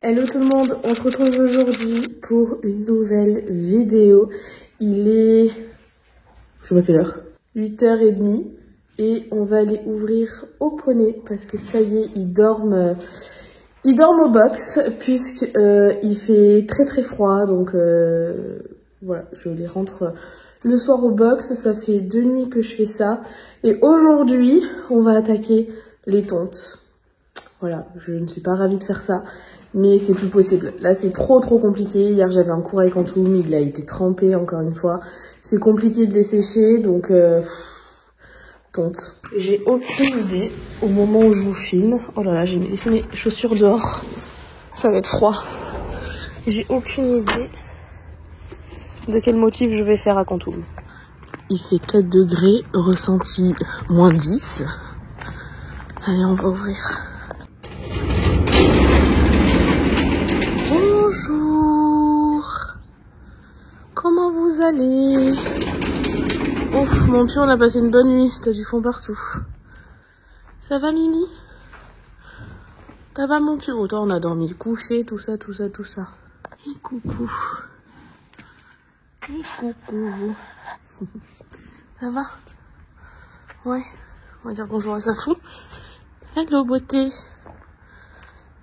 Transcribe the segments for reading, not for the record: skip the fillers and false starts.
Hello tout le monde, on se retrouve aujourd'hui pour une nouvelle vidéo. Il est, je sais pas quelle heure, 8h30 et on va aller ouvrir au poney parce que ça y est, ils dorment au box puisque il fait très froid, donc voilà, je les rentre le soir au box. Ça fait 2 nuits que je fais ça et aujourd'hui on va attaquer les tontes. Voilà, je ne suis pas ravie de faire ça, mais c'est plus possible. Là, c'est trop compliqué. Hier, j'avais un cours avec Antoum, il a été trempé encore une fois. C'est compliqué de les sécher, donc tonte. J'ai aucune idée au moment où je vous filme. Oh là là, j'ai laissé mes chaussures dehors. Ça va être froid. J'ai aucune idée de quel motif je vais faire à Antoum. Il fait 4 degrés, ressenti moins 10. Allez, on va ouvrir. Bonjour, comment vous allez? Ouf, mon pied, on a passé une bonne nuit, t'as du fond partout. Ça va Mimi? Ça va mon pied? Autant on a dormi le coucher, tout ça. Et coucou. Et coucou. Ça va? Ouais, on va dire bonjour à Safou. Hello beauté.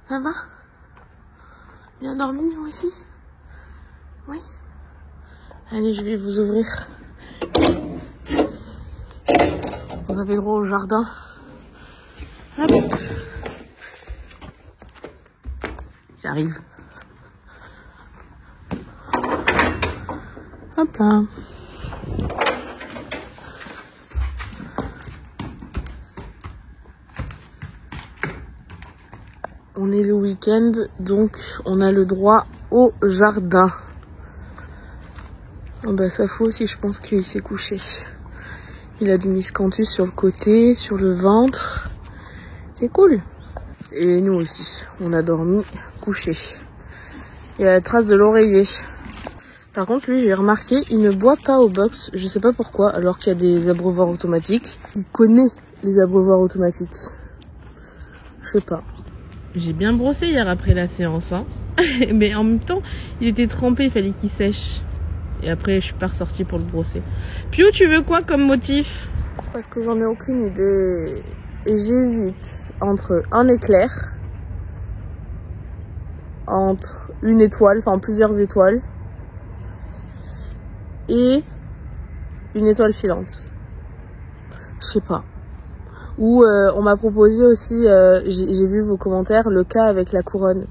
Ça va? Bien dormi, moi aussi? Oui. Allez, je vais vous ouvrir. Vous avez droit au jardin. Hop. J'arrive. Hop là. On est le week-end, donc on a le droit au jardin. Oh bah Safou aussi, je pense qu'il s'est couché. Il a du miscanthus sur le côté, sur le ventre. C'est cool. Et nous aussi, on a dormi couché. Il y a la trace de l'oreiller. Par contre, lui, j'ai remarqué, il ne boit pas au box. Je sais pas pourquoi, alors qu'il y a des abreuvoirs automatiques. Il connaît les abreuvoirs automatiques. Je sais pas. J'ai bien brossé hier après la séance, hein. Mais en même temps, il était trempé, il fallait qu'il sèche. Et après, je suis pas ressortie pour le brosser. Pio, tu veux quoi comme motif? Parce que j'en ai aucune idée. Et j'hésite entre un éclair, entre une étoile, enfin plusieurs étoiles, et une étoile filante. Je sais pas. Ou on m'a proposé aussi, j'ai vu vos commentaires, le cas avec la couronne.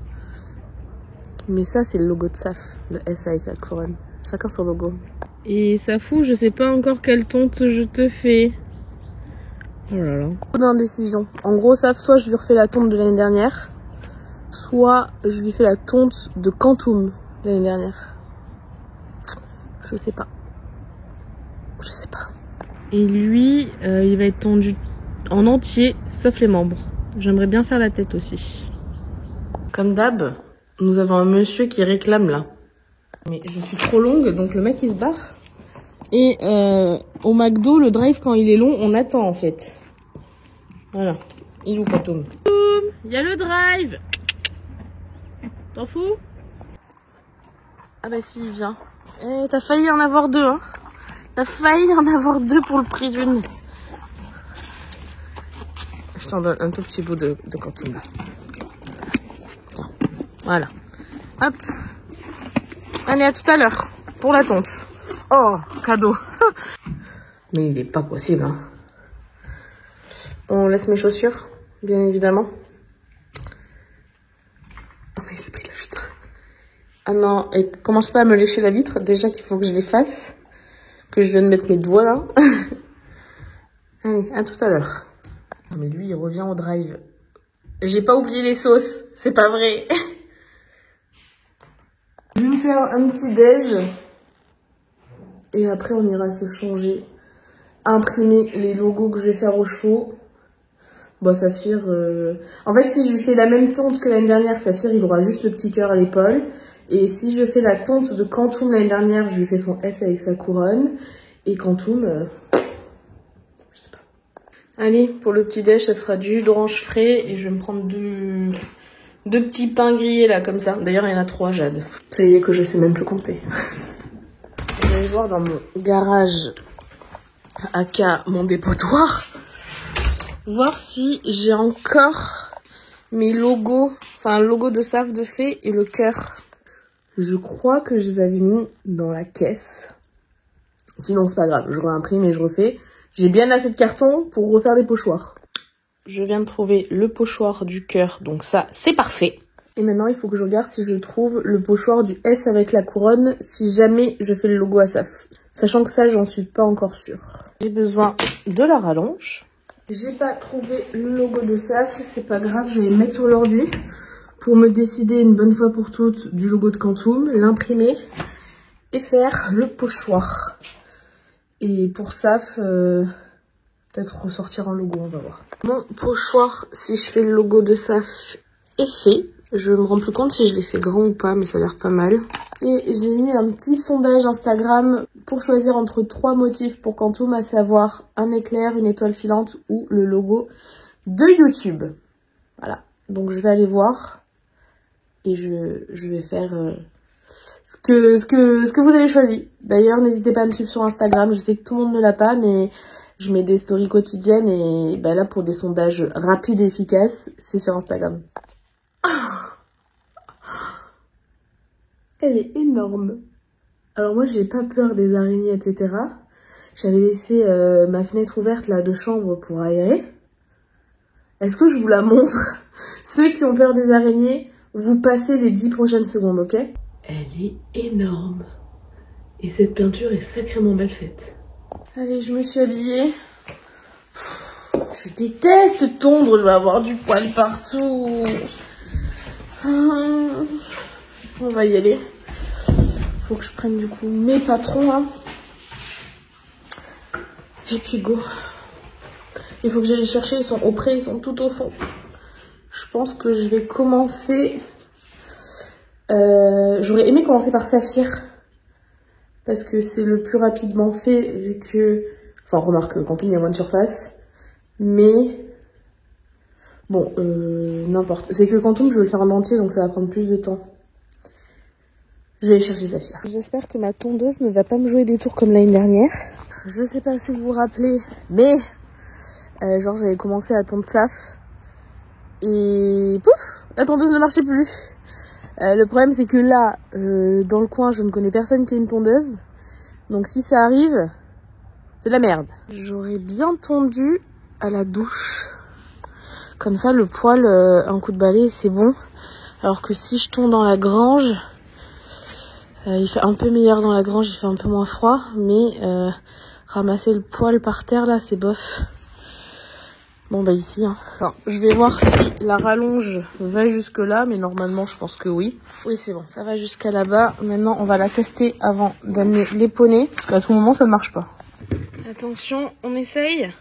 Mais ça, c'est le logo de SAF, le S avec la couronne. Chacun son logo. Et Safou, je sais pas encore quelle tonte je te fais. Oh là là. D'indécision. En gros, SAF, soit je lui refais la tonte de l'année dernière, soit je lui fais la tonte de Antoum l'année dernière. Je sais pas. Je sais pas. Et lui, il va être tondu en entier, sauf les membres. J'aimerais bien faire la tête aussi. Comme d'hab, nous avons un monsieur qui réclame là. Mais je suis trop longue, donc le mec il se barre. Et au McDo, le drive quand il est long, on attend en fait. Voilà. Il est où Antoum? Il y a le drive. T'en fous? Ah bah si, il vient. Eh, t'as failli en avoir 2, hein. T'as failli en avoir 2 pour le prix d'une. Je t'en donne un tout petit bout de Antoum. Tiens, voilà. Hop. Allez, à tout à l'heure. Pour la tonte. Oh, cadeau. Mais il est pas possible, hein. On laisse mes chaussures, bien évidemment. Oh, mais il s'est pris la vitre. Ah non, et commence pas à me lécher la vitre. Déjà qu'il faut que je les fasse. Que je viens de mettre mes doigts là. Allez, à tout à l'heure. Non mais lui, il revient au drive. J'ai pas oublié les sauces. C'est pas vrai. Je vais me faire un petit déj. Et après, on ira se changer. Imprimer les logos que je vais faire aux chevaux. Bon, Saphir... En fait, si je lui fais la même tonte que l'année dernière, Saphir, il aura juste le petit cœur à l'épaule. Et si je fais la tonte de Antoum l'année dernière, je lui fais son S avec sa couronne. Et Antoum... je sais pas. Allez, pour le petit déj, ça sera du jus d'orange frais. Et je vais me prendre 2 petits pains grillés là comme ça. D'ailleurs il y en a 3, Jade. Ça y est que je sais même plus compter. Je vais aller voir dans mon garage aka mon dépotoir. Voir si j'ai encore mes logos. Enfin le logo de Saf de Fée et le cœur. Je crois que je les avais mis dans la caisse. Sinon c'est pas grave, je réimprime et je refais. J'ai bien assez de carton pour refaire des pochoirs. Je viens de trouver le pochoir du cœur, donc ça c'est parfait. Et maintenant il faut que je regarde si je trouve le pochoir du S avec la couronne, si jamais je fais le logo à Saf. Sachant que ça j'en suis pas encore sûre. J'ai besoin de la rallonge. J'ai pas trouvé le logo de Saf, c'est pas grave, je vais le mettre sur l'ordi pour me décider une bonne fois pour toutes du logo de Quantum, l'imprimer et faire le pochoir. Et pour Saf, peut-être ressortir un logo, on va voir. Mon pochoir, si je fais le logo de Saf, est fait. Je me rends plus compte si je l'ai fait grand ou pas, mais ça a l'air pas mal. Et j'ai mis un petit sondage Instagram pour choisir entre 3 motifs pour Quantum, à savoir un éclair, une étoile filante ou le logo de YouTube. Voilà, donc je vais aller voir et je vais faire ce que vous avez choisi. D'ailleurs, n'hésitez pas à me suivre sur Instagram, je sais que tout le monde ne l'a pas, mais je mets des stories quotidiennes et bah là, pour des sondages rapides et efficaces, c'est sur Instagram. Elle est énorme. Alors moi, j'ai pas peur des araignées, etc. J'avais laissé ma fenêtre ouverte là de chambre pour aérer. Est-ce que je vous la montre? Ceux qui ont peur des araignées, vous passez les 10 prochaines secondes, ok? Elle est énorme. Et cette peinture est sacrément mal faite. Allez, je me suis habillée. Je déteste tondre, je vais avoir du poil partout. On va y aller. Faut que je prenne du coup mes patrons hein. Et puis go. Il faut que j'aille les chercher, ils sont au près, ils sont tout au fond. Je pense que je vais commencer... J'aurais aimé commencer par Saphir. Parce que c'est le plus rapidement fait vu que... Enfin remarque, Quantum il y a moins de surface. Mais... Bon, n'importe. C'est que Quantum je veux le faire en entier donc ça va prendre plus de temps. Je vais aller chercher Saphir. J'espère que ma tondeuse ne va pas me jouer des tours comme l'année dernière. Je sais pas si vous vous rappelez, mais genre j'avais commencé à tondre Saf et pouf, la tondeuse ne marchait plus. Le problème c'est que là, dans le coin, je ne connais personne qui a une tondeuse. Donc si ça arrive, c'est de la merde. J'aurais bien tondu à la douche. Comme ça, le poil, un coup de balai, c'est bon. Alors que si je tonds dans la grange... il fait un peu meilleur dans la grange, il fait un peu moins froid, mais ramasser le poil par terre là, c'est bof. Bon bah ici, hein. Alors, je vais voir si la rallonge va jusque là, mais normalement je pense que oui. Oui c'est bon, ça va jusqu'à là-bas. Maintenant on va la tester avant d'amener les poneys, parce qu'à tout moment ça ne marche pas. Attention, on essaye.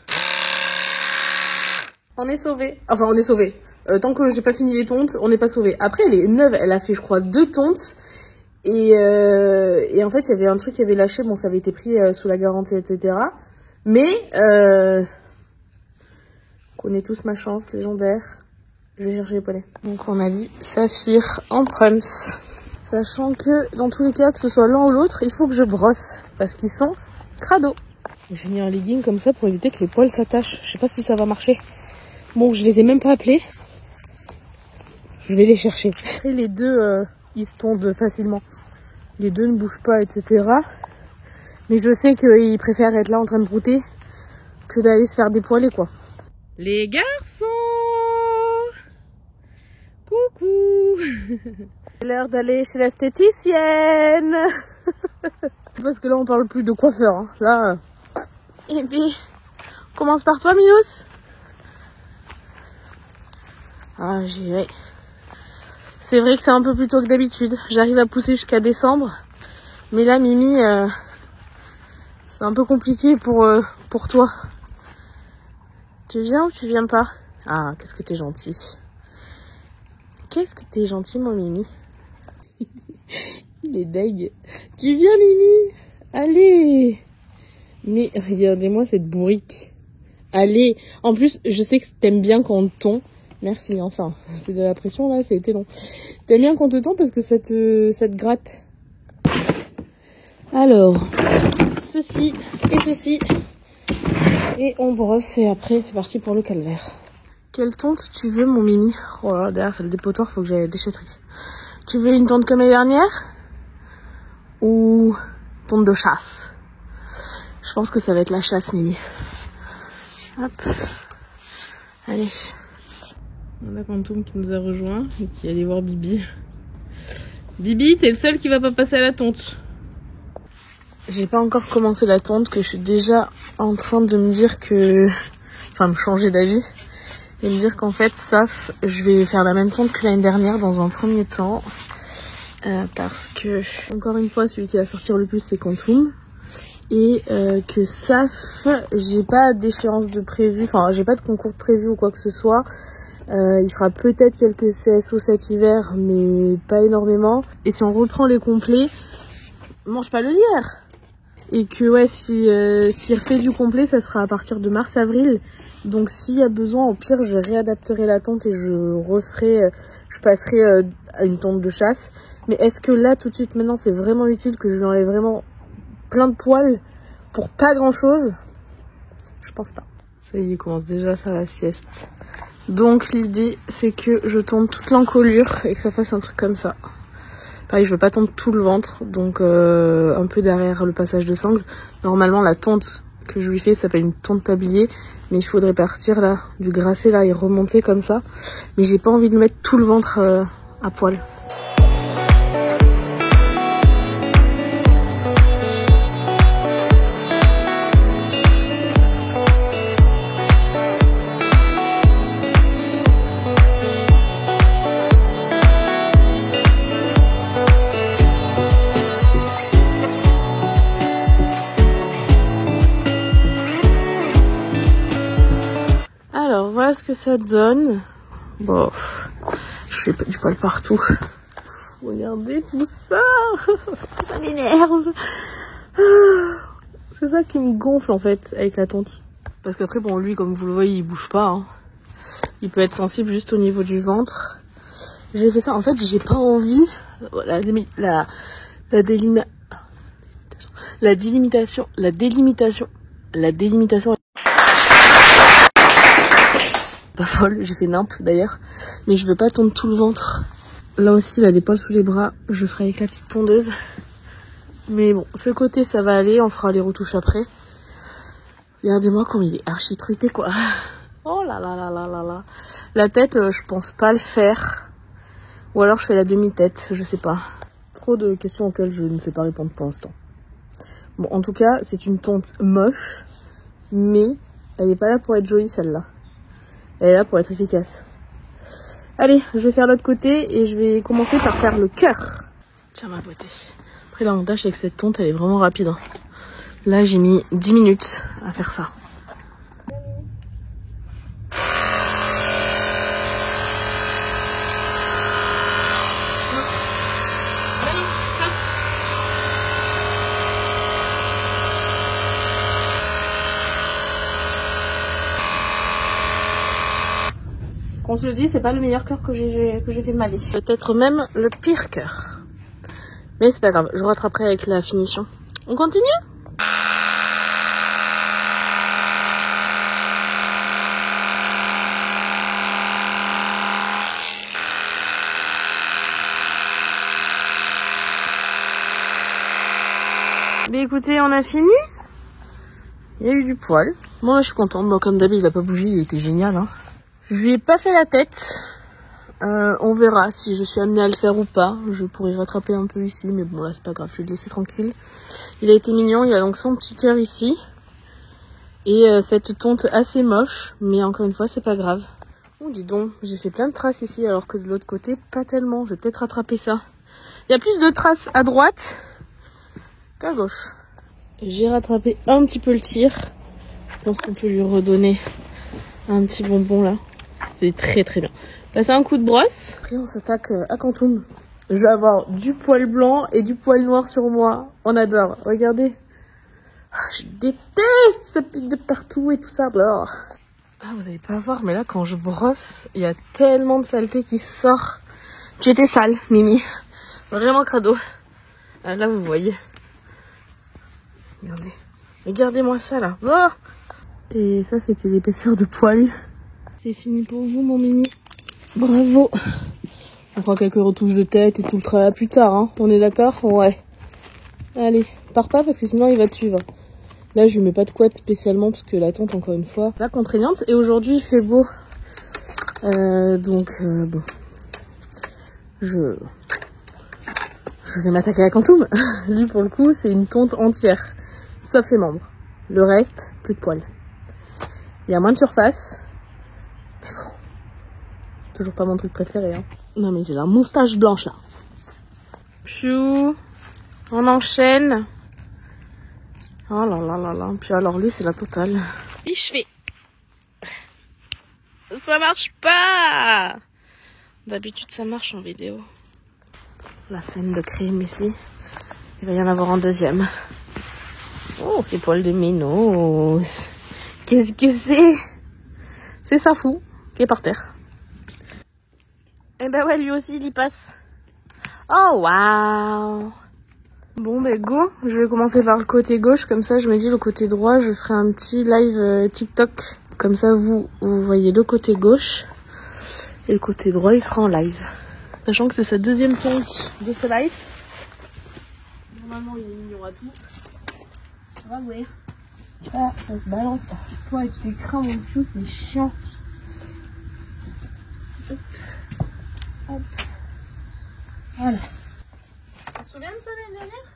On est sauvé. Enfin on est sauvé. Tant que j'ai pas fini les tontes, on n'est pas sauvé. Après elle est neuve, elle a fait je crois 2 tontes. Et en fait, il y avait un truc qui avait lâché. Bon, ça avait été pris sous la garantie, etc. Mais, on connaît tous ma chance légendaire. Je vais chercher les poneys. Donc, on a dit Saphir en prums. Sachant que, dans tous les cas, que ce soit l'un ou l'autre, il faut que je brosse. Parce qu'ils sont crado. J'ai mis un legging comme ça pour éviter que les poils s'attachent. Je sais pas si ça va marcher. Bon, je les ai même pas appelés. Je vais les chercher. Après, les deux... ils se tondent facilement. Les deux ne bougent pas, etc. Mais je sais qu'ils préfèrent être là en train de brouter que d'aller se faire dépoiler, quoi. Les garçons! Coucou! C'est l'heure d'aller chez l'esthéticienne! Parce que là, on parle plus de coiffeur. Hein. Là, et puis, on commence par toi, Minous? Ah, j'irai. C'est vrai que c'est un peu plus tôt que d'habitude. J'arrive à pousser jusqu'à décembre. Mais là, Mimi, c'est un peu compliqué pour toi. Tu viens ou tu viens pas? Ah, qu'est-ce que t'es gentil. Qu'est-ce que t'es gentil, mon Mimi. Il est deg. Tu viens, Mimi? Allez. Mais regardez-moi cette bourrique. Allez. En plus, je sais que t'aimes bien quand on tond. Merci, enfin. C'est de la pression là, ça a été long. T'aimes bien qu'on te tend parce que ça te gratte. Alors, ceci et ceci. Et on brosse et après c'est parti pour le calvaire. Quelle tonte tu veux mon Mimi? Oh là là, derrière c'est le dépotoir, faut que j'aille à la déchetterie. Tu veux une tonte comme l'année dernière? Ou tonte de chasse? Je pense que ça va être la chasse, Mimi. Hop. Allez. On a Quantum qui nous a rejoint et qui est allé voir Bibi. Bibi, t'es le seul qui va pas passer à la tonte. J'ai pas encore commencé la tonte que je suis déjà en train de me dire que... Enfin, me changer d'avis. Et me dire qu'en fait, Saf, je vais faire la même tonte que l'année dernière dans un premier temps. Parce que, encore une fois, celui qui va sortir le plus, c'est Quantum. Et que Saf, j'ai pas d'échéance de prévu, enfin j'ai pas de concours de prévu ou quoi que ce soit. Il fera peut-être quelques CSO cet hiver, mais pas énormément. Et si on reprend les complets, mange pas le lierre. Et que ouais, s'il refait du complet, ça sera à partir de mars-avril. Donc s'il y a besoin, au pire, je réadapterai la tonte et je passerai à une tonte de chasse. Mais est-ce que là, tout de suite, maintenant, c'est vraiment utile que je lui enlève vraiment plein de poils pour pas grand chose? Je pense pas. Ça y est, il commence déjà à faire la sieste. Donc l'idée c'est que je tonde toute l'encolure et que ça fasse un truc comme ça. Pareil, je veux pas tondre tout le ventre, donc un peu derrière le passage de sangle. Normalement la tonte que je lui fais s'appelle une tonte tablier, mais il faudrait partir là, du grasser là et remonter comme ça. Mais j'ai pas envie de mettre tout le ventre à poil. Alors voilà ce que ça donne. Bon, je fais du poil partout. Regardez tout ça. Ça m'énerve. C'est ça qui me gonfle en fait avec la tonte. Parce qu'après bon, lui comme vous le voyez, il bouge pas. Hein. Il peut être sensible juste au niveau du ventre. J'ai fait ça, en fait j'ai pas envie. La délimitation. Pas folle, j'ai fait nimp d'ailleurs, mais je veux pas tondre tout le ventre. Là aussi il a des poils sous les bras, je ferai avec la petite tondeuse. Mais bon, ce côté ça va aller, on fera les retouches après. Regardez-moi comme il est archi truité quoi. Oh là là là là là là. La tête, je pense pas le faire. Ou alors je fais la demi-tête, je sais pas. Trop de questions auxquelles je ne sais pas répondre pour l'instant. Bon, en tout cas, c'est une tonte moche, mais elle est pas là pour être jolie celle-là. Elle est là pour être efficace. Allez, je vais faire l'autre côté et je vais commencer par faire le cœur. Tiens ma beauté. Après l'avantage c'est que cette tonte elle est vraiment rapide. Hein. Là j'ai mis 10 minutes à faire ça. On se le dit, c'est pas le meilleur cœur que j'ai fait de ma vie. Peut-être même le pire cœur. Mais c'est pas grave, je rattraperai avec la finition. On continue ? Mais écoutez, on a fini. Il y a eu du poil. Bon, là, je suis contente. Bon, comme d'habitude, il a pas bougé, il était génial. Hein. Je lui ai pas fait la tête. On verra si je suis amenée à le faire ou pas. Je pourrais rattraper un peu ici, mais bon là c'est pas grave, je vais le laisser tranquille. Il a été mignon, il a donc son petit cœur ici. Et cette tonte assez moche, mais encore une fois c'est pas grave. Oh dis donc, j'ai fait plein de traces ici alors que de l'autre côté pas tellement. Je vais peut-être rattraper ça. Il y a plus de traces à droite qu'à gauche. J'ai rattrapé un petit peu le tir. Je pense qu'on peut lui redonner un petit bonbon là. C'est très très bien. Passer un coup de brosse. Après on s'attaque à Quantum. Je vais avoir du poil blanc et du poil noir sur moi. On adore. Regardez. Je déteste, ça pique de partout et tout ça. Blah. Ah, vous allez pas voir, mais là, quand je brosse, il y a tellement de saleté qui sort. Tu étais sale, Mimi. Vraiment crado. Ah, là, vous voyez. Regardez. Regardez-moi ça, là. Oh, et ça, c'était l'épaisseur de poils. C'est fini pour vous, mon Mimi. Bravo. On fera quelques retouches de tête et tout le travail plus tard, hein. On est d'accord? Ouais. Allez, pars pas parce que sinon il va te suivre. Là, je lui mets pas de couette spécialement parce que la tente, encore une fois, pas contraignante. Et aujourd'hui, il fait beau. Donc, bon. Je vais m'attaquer à Quantum. Lui, pour le coup, c'est une tonte entière. Sauf les membres. Le reste, plus de poils. Il y a moins de surface. Mais bon. Toujours pas mon truc préféré, hein. Non, mais j'ai la moustache blanche, là. Piou. On enchaîne. Oh là là là là. Puis alors, lui, c'est la totale. Et je fais. Ça marche pas. D'habitude, ça marche en vidéo. La scène de crime ici. Il va y en avoir un deuxième. Oh, ces poils de minos. Qu'est-ce que c'est? C'est Safou qui est par terre. Et ben ouais, lui aussi, il y passe. Oh, waouh. Bon, ben go. Je vais commencer par le côté gauche. Comme ça, je me dis le côté droit, je ferai un petit live TikTok. Comme ça, vous voyez le côté gauche. Et le côté droit, il sera en live. Sachant que c'est sa deuxième tonte de ce live. Normalement, il est mignon à tout. Ça va, ouais. Ah, ça se balance. Toi, avec tes crins, mon piou, c'est chiant. Hop. Hop. Voilà. Tu te souviens de ça l'année dernière?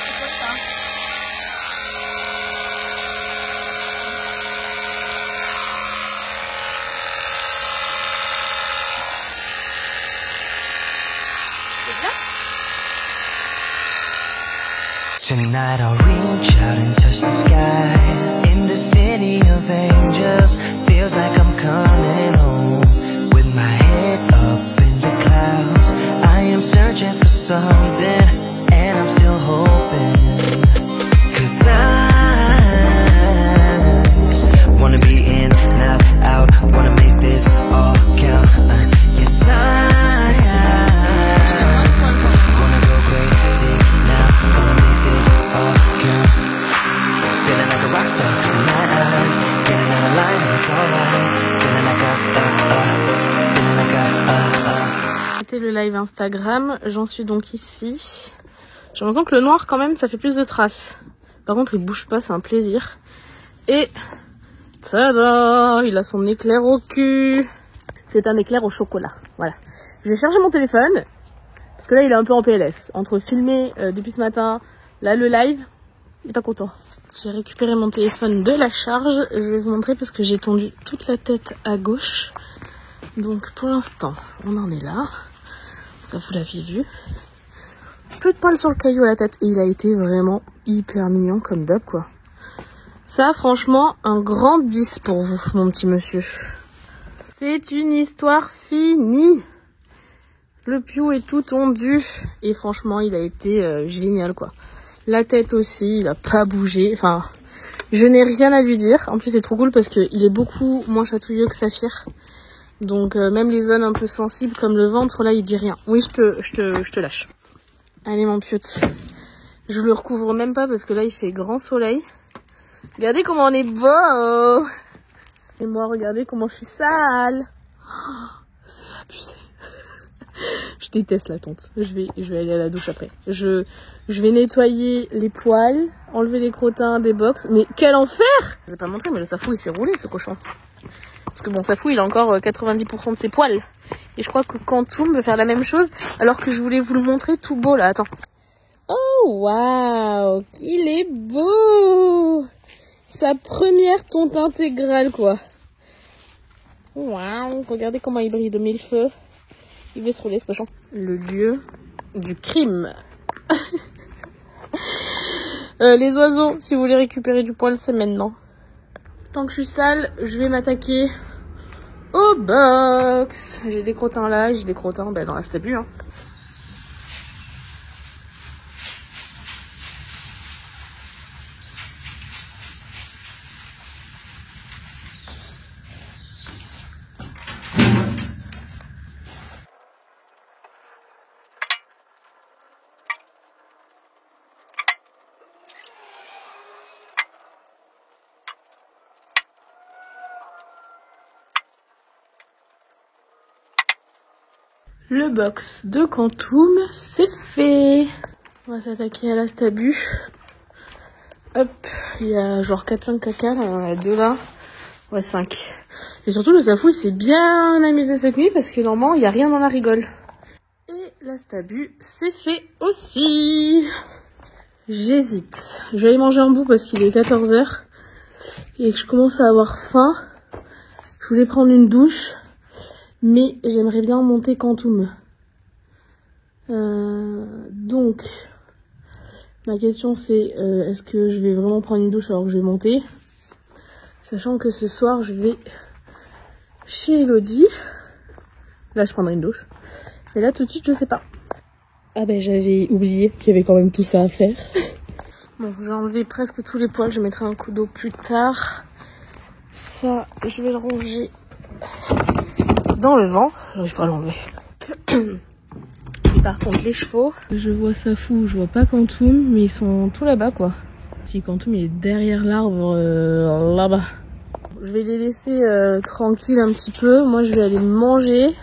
C'est quoi ça? Tonight I'll reach out and touch the sky. In the city of angels, feels like I'm coming home. With my head up in the clouds, I am searching for something, and I'm still hoping. 'Cause I wanna be in, not out, wanna make this all count. Yes, wanna go crazy now, wanna make this all count. Feeling like a rock star, 'cause tonight I'm getting out of line and it's alright. Feeling like feeling like C'était le live Instagram, j'en suis donc ici. J'ai l'impression que le noir quand même ça fait plus de traces. Par contre il bouge pas, c'est un plaisir. Et tada, il a son éclair au cul. C'est un éclair au chocolat, voilà. Je vais charger mon téléphone, parce que là il est un peu en PLS. Entre filmer depuis ce matin, là le live, il est pas content. J'ai récupéré mon téléphone de la charge, je vais vous montrer parce que j'ai tondu toute la tête à gauche. Donc pour l'instant, on en est là. Ça vous l'aviez vu. Plus de poils sur le caillou à la tête. Et il a été vraiment hyper mignon comme d'hab quoi. Ça franchement, un grand 10 pour vous mon petit monsieur. C'est une histoire finie. Le piou est tout tondu. Et franchement, il a été génial quoi. La tête aussi, il a pas bougé. Enfin, je n'ai rien à lui dire. En plus, c'est trop cool parce qu'il est beaucoup moins chatouilleux que Saphir. Donc, même les zones un peu sensibles comme le ventre, là, il dit rien. Oui, je te lâche. Allez, mon piote. Je le recouvre même pas parce que là, il fait grand soleil. Regardez comment on est beau. Et moi, regardez comment je suis sale. Oh, c'est abusé. Je déteste la tonte. Je vais aller à la douche après. Je vais nettoyer les poils, enlever les crottins des box. Mais quel enfer! Je vais pas montrer, mais le Safou, il s'est roulé, ce cochon. Parce que bon, Safou, il a encore 90% de ses poils. Et je crois que Quantum veut faire la même chose, alors que je voulais vous le montrer tout beau, là. Attends. Oh, waouh! Il est beau! Sa première tonte intégrale, quoi. Waouh! Regardez comment il brille de mille feux. Il veut se rouler, ce cochon. Le lieu du crime. Les oiseaux, si vous voulez récupérer du poil, c'est maintenant. Tant que je suis sale, je vais m'attaquer au box. J'ai des crottins là, j'ai des crottins dans la stabu. Hein. Le box de Quantum, c'est fait. On va s'attaquer à la Stabu. Hop, il y a genre 4-5 caca, là, on en a 2 là. Ouais, 5. Et surtout, le Safou, il s'est bien amusé cette nuit parce que normalement, il n'y a rien dans la rigole. Et la Stabu, c'est fait aussi. J'hésite. Je vais aller manger un bout parce qu'il est 14h et que je commence à avoir faim. Je voulais prendre une douche, mais j'aimerais bien monter Quantum. Donc, ma question c'est, est-ce que je vais vraiment prendre une douche alors que je vais monter? Sachant que ce soir, je vais chez Elodie. Là, je prendrai une douche. Mais là, tout de suite, je sais pas. Ah ben, j'avais oublié qu'il y avait quand même tout ça à faire. Bon, j'ai enlevé presque tous les poils. Je mettrai un coup d'eau plus tard. Ça, je vais le ranger dans le vent. Je vais pas l'enlever. Et par contre, les chevaux, je vois Safou, je vois pas Quantum, mais ils sont tout là-bas, quoi. Si Quantum il est derrière l'arbre, là-bas. Je vais les laisser tranquilles un petit peu. Moi, je vais aller manger,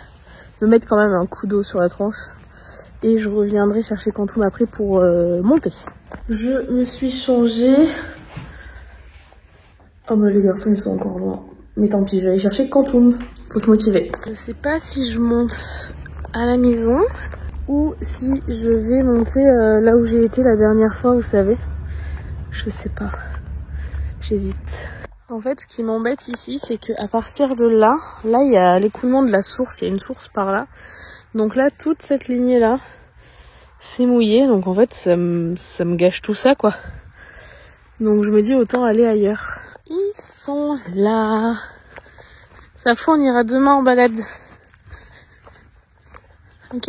me mettre quand même un coup d'eau sur la tronche. Et je reviendrai chercher Quantum après pour monter. Je me suis changée. Oh bah les garçons, ils sont encore loin. Mais tant pis, je vais aller chercher Quantum. Faut se motiver. Je sais pas si je monte à la maison ou si je vais monter là où j'ai été la dernière fois, vous savez. Je sais pas. J'hésite. En fait, ce qui m'embête ici, c'est qu'à partir de là, il y a l'écoulement de la source. Il y a une source par là. Donc là, toute cette lignée-là, c'est mouillé. Donc en fait, ça me gâche tout ça, quoi. Donc je me dis, autant aller ailleurs. Ils sont là. Ça fait, on ira demain en balade. Ok ?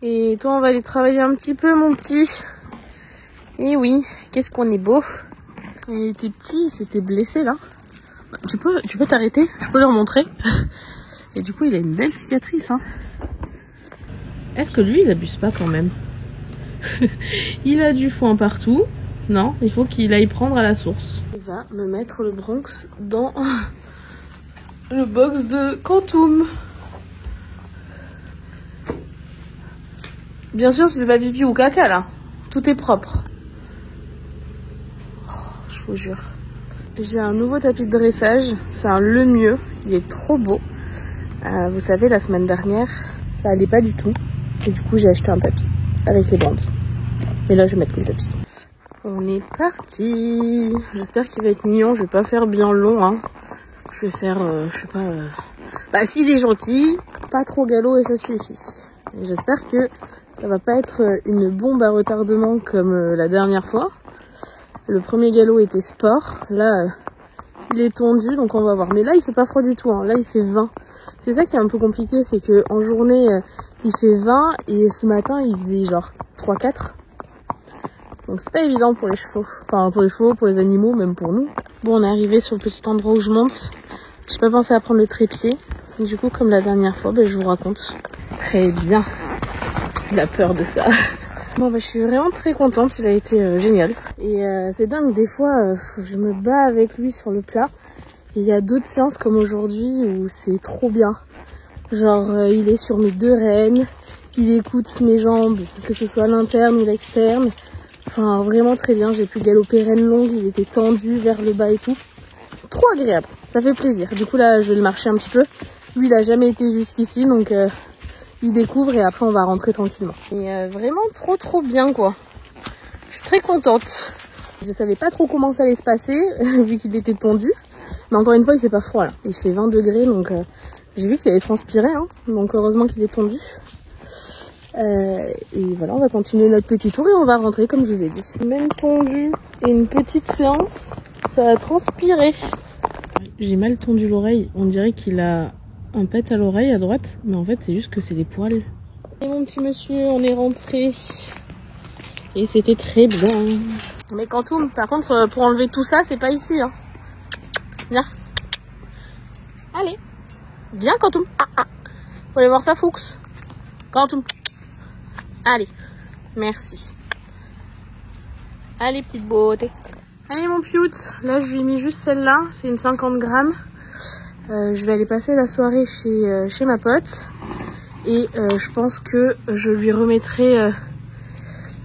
Et toi, on va aller travailler un petit peu, mon petit. Et oui, qu'est-ce qu'on est beau. Quand il était petit, il s'était blessé, là. Tu peux t'arrêter, je peux leur montrer. Et du coup, il a une belle cicatrice, hein. Est-ce que lui, il abuse pas quand même? Il a du foin partout. Non, il faut qu'il aille prendre à la source. Il va me mettre le Bronx dans le box de Quantum. Bien sûr, tu fais pas pipi ou caca là. Tout est propre. Oh, je vous jure. J'ai un nouveau tapis de dressage. C'est un Lemieux. Il est trop beau. Vous savez, la semaine dernière, ça allait pas du tout. Et du coup, j'ai acheté un tapis avec les bandes. Mais là, je vais mettre que le tapis. On est parti. J'espère qu'il va être mignon. Je vais pas faire bien long, hein. Je vais faire, je sais pas... Bah, s'il est gentil, pas trop galop et ça suffit. J'espère que ça va pas être une bombe à retardement comme la dernière fois. Le premier galop était sport. Là, il est tondu, donc on va voir. Mais là, il fait pas froid du tout, hein. Là, il fait 20. C'est ça qui est un peu compliqué, c'est que en journée, il fait 20 et ce matin, il faisait genre 3-4. Donc c'est pas évident pour les chevaux. Enfin, pour les chevaux, pour les animaux, même pour nous. Bon, on est arrivé sur le petit endroit où je monte. J'ai pas pensé à prendre le trépied. Du coup, comme la dernière fois, je vous raconte. Très bien. J'ai la peur de ça. Bon, je suis vraiment très contente. Il a été génial. Et c'est dingue, des fois, je me bats avec lui sur le plat. Et il y a d'autres séances comme aujourd'hui où c'est trop bien. Genre, il est sur mes 2 rênes. Il écoute mes jambes, que ce soit l'interne ou l'externe. Enfin, vraiment très bien. J'ai pu galoper rêne longue. Il était tendu vers le bas et tout. Trop agréable. Ça fait plaisir. Du coup, là, je vais le marcher un petit peu. Lui, il a jamais été jusqu'ici, donc il découvre et après, on va rentrer tranquillement. Et vraiment trop bien, quoi. Je suis très contente. Je savais pas trop comment ça allait se passer, vu qu'il était tendu. Mais encore une fois, il fait pas froid, là. Il fait 20 degrés, donc j'ai vu qu'il avait transpiré, hein. Donc heureusement qu'il est tendu. Et voilà, on va continuer notre petit tour et on va rentrer, comme je vous ai dit. Même tendu et une petite séance, ça a transpiré. J'ai mal tendu l'oreille. On dirait qu'il a un pet à l'oreille à droite, mais en fait c'est juste que c'est les poils. Et mon petit monsieur, on est rentré et c'était très bien. Mais Quantum, par contre, pour enlever tout ça, c'est pas ici, hein. Viens. Allez. Viens, Quantum. Faut aller voir sa Fuchs. Quantum. Allez. Merci. Allez, petite beauté. Allez mon piout, là je lui ai mis juste celle-là, c'est une 50 grammes. Je vais aller passer la soirée chez ma pote. Et je pense que je lui remettrai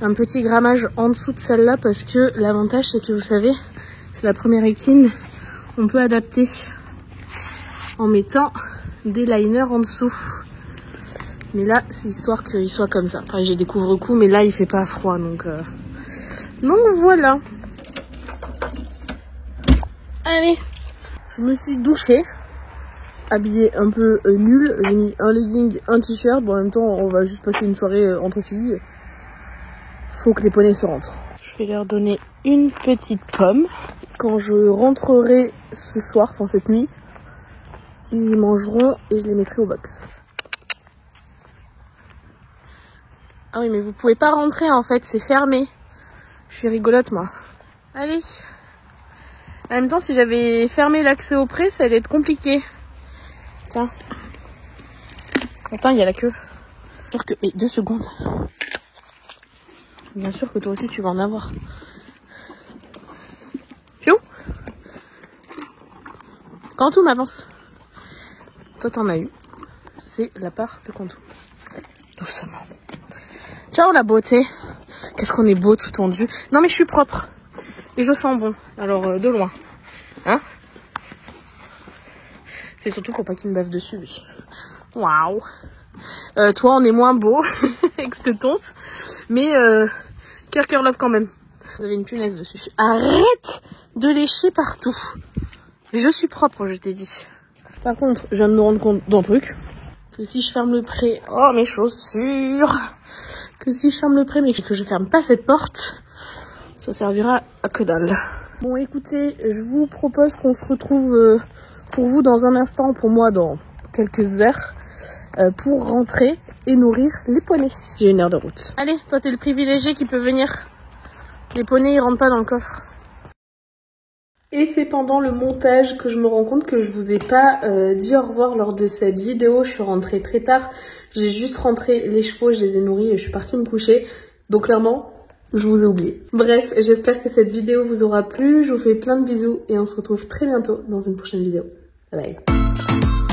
un petit grammage en dessous de celle-là. Parce que l'avantage c'est que vous savez, c'est la première équine. On peut adapter en mettant des liners en dessous. Mais là, c'est histoire qu'il soit comme ça. Après, j'ai des couvre-coups, mais là, il fait pas froid. Donc voilà. Allez, je me suis douchée. Habillée un peu nulle. J'ai mis un legging, un t-shirt. Bon, en même temps, on va juste passer une soirée entre filles. Faut que les poneys se rentrent. Je vais leur donner une petite pomme. Quand je rentrerai ce soir, enfin cette nuit, ils mangeront et je les mettrai au box. Ah oui, mais vous pouvez pas rentrer en fait, c'est fermé. Je suis rigolote moi. Allez. En même temps, si j'avais fermé l'accès au pré, ça allait être compliqué. Tiens. Attends, il y a la queue. Mais 2 secondes. Bien sûr que toi aussi tu vas en avoir. Piou. Cantou m'avance. Toi t'en as eu. C'est la part de Cantou. Doucement. Ciao la beauté. Qu'est-ce qu'on est beau tout tendu. Non mais je suis propre. Et je sens bon. Alors de loin. Hein? C'est surtout pour pas qu'il me bave dessus lui. Waouh. Toi on est moins beau. Avec cette tonte. Mais Kerker love quand même. Vous avez une punaise dessus. Arrête de lécher partout. Je suis propre, je t'ai dit. Par contre, je viens de me rendre compte d'un truc. Que si je ferme le pré... Oh, mes chaussures. Que si je ferme le pré, mais que je ferme pas cette porte, ça servira à que dalle. Bon, écoutez, je vous propose qu'on se retrouve pour vous dans un instant, pour moi dans quelques heures, pour rentrer et nourrir les poneys. J'ai 1 heure de route. Allez, toi t'es le privilégié qui peut venir. Les poneys, ils rentrent pas dans le coffre. Et c'est pendant le montage que je me rends compte que je vous ai pas dit au revoir lors de cette vidéo. Je suis rentrée très tard. J'ai juste rentré les chevaux, je les ai nourris et je suis partie me coucher. Donc clairement, je vous ai oublié. Bref, j'espère que cette vidéo vous aura plu. Je vous fais plein de bisous et on se retrouve très bientôt dans une prochaine vidéo. Bye bye.